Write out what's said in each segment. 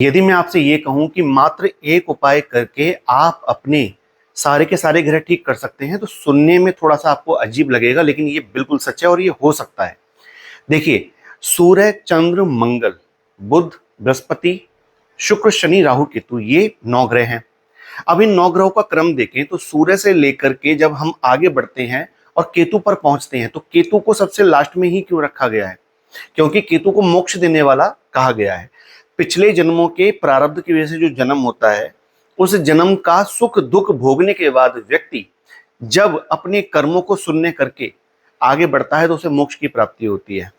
यदि मैं आपसे ये कहूं कि मात्र एक उपाय करके आप अपने सारे के सारे ग्रह ठीक कर सकते हैं, तो सुनने में थोड़ा सा आपको अजीब लगेगा, लेकिन ये बिल्कुल सच है और ये हो सकता है। देखिए, सूर्य, चंद्र, मंगल, बुध, बृहस्पति, शुक्र, शनि, राहु, केतु, ये 9 ग्रह हैं। अब इन 9 ग्रहों का क्रम देखें तो सूर्य से लेकर के जब हम आगे बढ़ते हैं और केतु पर पहुंचते हैं, तो केतु को सबसे लास्ट में ही क्यों रखा गया है? क्योंकि केतु को मोक्ष देने वाला कहा गया है। पिछले जन्मों के प्रारब्ध की वजह से जो जन्म होता है, उस जन्म का सुख दुख भोगने के बाद व्यक्ति जब अपने कर्मों को शून्य करके आगे बढ़ता है तो उसे मोक्ष की प्राप्ति होती है।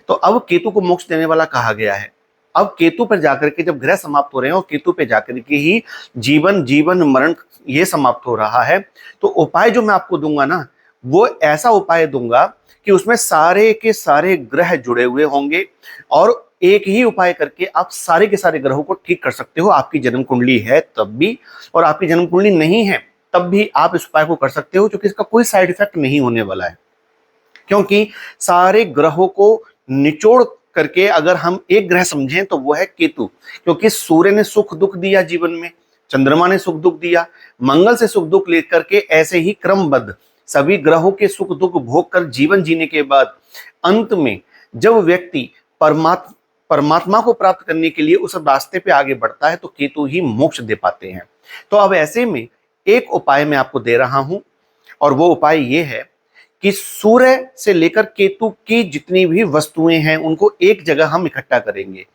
तो अब केतु को मोक्ष देने वाला कहा गया है। अब केतु पर जाकर के जब ग्रह समाप्त हो रहे हैं और केतु पे जाकर के ही जीवन मरण ये समाप्त हो रहा है, तो उपाय जो मैं आपको दूंगा ना, वो ऐसा उपाय दूंगा कि उसमें सारे के सारे ग्रह जुड़े हुए होंगे और एक ही उपाय करके आप सारे के सारे ग्रहों को ठीक कर सकते हो। आपकी जन्म कुंडली है तब भी, और आपकी जन्म कुंडली नहीं है तब भी आप इस उपाय को कर सकते हो, क्योंकि इसका कोई साइड इफेक्ट नहीं होने वाला है। क्योंकि सारे ग्रहों को निचोड़ करके अगर हम एक ग्रह समझें तो वो है केतु, क्योंकि सूर्य ने सुख दुख दिया जीवन में, चंद्रमा ने सुख दुख दिया, मंगल से सुख दुख लेकर के ऐसे ही क्रमबद्ध सभी ग्रहों के सुख दुख भोग कर जीवन जीने के बाद अंत में जब व्यक्ति परमात्मा को प्राप्त करने के लिए उस रास्ते पे आगे बढ़ता है, तो केतु ही मोक्ष दे पाते हैं। तो अब ऐसे में एक उपाय मैं आपको दे रहा हूं, और वो उपाय ये है कि सूर्य से लेकर केतु की जितनी भी वस्तुएं हैं उनको एक जगह हम इकट्ठा करेंगे।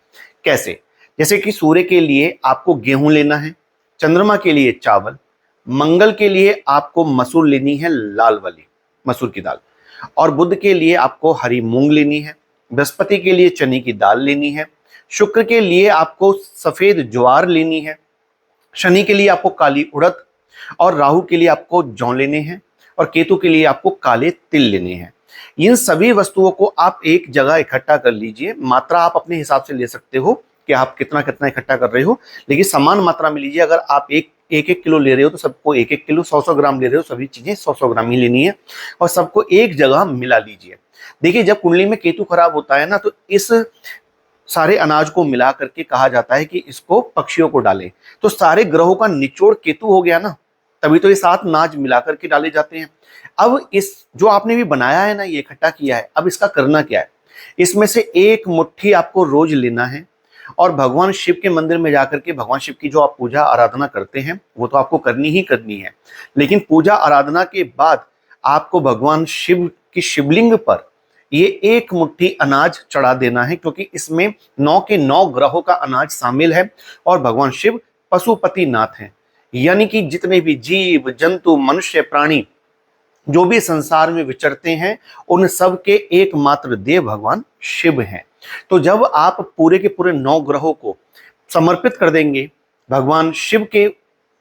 कैसे? जैसे कि सूर्य के लिए आपको गेहूं लेना है, चंद्रमा के लिए चावल, मंगल के लिए आपको मसूर लेनी है, लाल वाली मसूर की दाल, और बुध के लिए आपको हरी मूंग लेनी है, बृहस्पति के लिए चने की दाल लेनी है, शुक्र के लिए आपको सफेद ज्वार लेनी है, शनि के लिए आपको काली उड़द, और राहु के लिए आपको जौ लेने हैं, और केतु के लिए आपको काले तिल लेने हैं। इन सभी वस्तुओं को आप एक जगह इकट्ठा कर लीजिए। मात्रा आप अपने हिसाब से ले सकते हो कि आप कितना कितना इकट्ठा कर रहे हो, लेकिन समान मात्रा में लीजिए। अगर आप एक किलो ले रहे हो तो सबको एक किलो, 100 ग्राम ले रहे हो, सभी चीजें 100 ग्राम ही लेनी है और सबको एक जगह मिला लीजिए। देखिए, जब कुंडली में केतु खराब होता है ना, तो इस सारे अनाज को मिला करके कहा जाता है कि इसको पक्षियों को डालें। तो सारे ग्रहों का निचोड़ केतु हो गया ना, तभी तो ये 7 अनाज मिला करके डाले जाते हैं। अब इस जो आपने भी बनाया है ना, ये इकट्ठा किया है, अब इसका करना क्या है? इसमें से एक मुट्ठी आपको रोज लेना है और भगवान शिव के मंदिर में जाकर के भगवान शिव की जो आप पूजा आराधना करते हैं वो तो आपको करनी ही करनी है, लेकिन पूजा आराधना के बाद आपको भगवान शिव की शिवलिंग पर ये एक मुट्ठी अनाज चढ़ा देना है, क्योंकि इसमें 9 के 9 ग्रहों का अनाज शामिल है और भगवान शिव पशुपति नाथ हैं। यानी कि जितने भी जीव जंतु मनुष्य प्राणी जो भी संसार में विचरते हैं, उन सब के एकमात्र देव भगवान शिव हैं। तो जब आप पूरे के पूरे 9 ग्रहों को समर्पित कर देंगे भगवान शिव के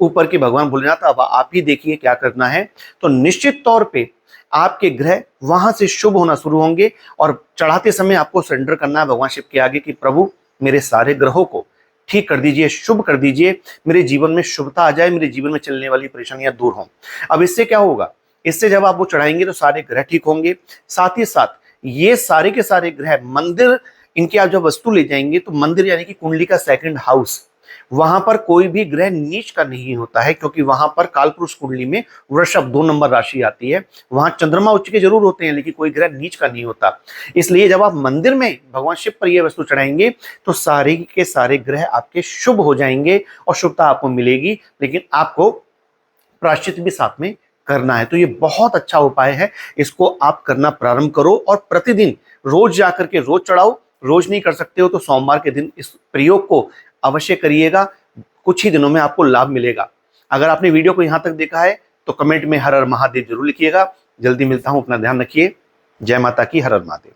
ऊपर के भगवान भोलेनाथ, अब आप ही देखिए क्या करना है, तो निश्चित तौर पे आपके ग्रह वहां से शुभ होना शुरू होंगे। और चढ़ाते समय आपको सरेंडर करना है भगवान शिव के आगे कि प्रभु मेरे सारे ग्रहों को ठीक कर दीजिए, शुभ कर दीजिए, मेरे जीवन में शुभता आ जाए, मेरे जीवन में चलने वाली परेशानियां दूर हों। अब इससे क्या होगा? इससे जब आप वो चढ़ाएंगे तो सारे ग्रह ठीक होंगे। साथ ही साथ ये सारे के सारे ग्रह मंदिर, इनकी आप जब वस्तु ले जाएंगे तो मंदिर यानी कि कुंडली का 2nd हाउस, वहां पर कोई भी ग्रह नीच का नहीं होता है, क्योंकि वहां पर कालपुरुष कुंडली में वृषभ 2 नंबर राशि आती है। वहां चंद्रमा उच्च के जरूर होते हैं, लेकिन कोई ग्रह नीच का नहीं होता। इसलिए जब आप मंदिर में भगवान शिव पर यह वस्तु चढ़ाएंगे तो सारे के सारे ग्रह आपके शुभ हो जाएंगे और शुभता आपको मिलेगी, लेकिन आपको प्रायश्चित भी साथ में करना है। तो ये बहुत अच्छा उपाय है, इसको आप करना प्रारंभ करो और प्रतिदिन रोज जाकर के रोज चढ़ाओ। रोज नहीं कर सकते हो तो सोमवार के दिन इस प्रयोग को अवश्य करिएगा। कुछ ही दिनों में आपको लाभ मिलेगा। अगर आपने वीडियो को यहाँ तक देखा है तो कमेंट में हर हर महादेव जरूर लिखिएगा। जल्दी मिलता हूँ, अपना ध्यान रखिए। जय माता की, हर हर महादेव।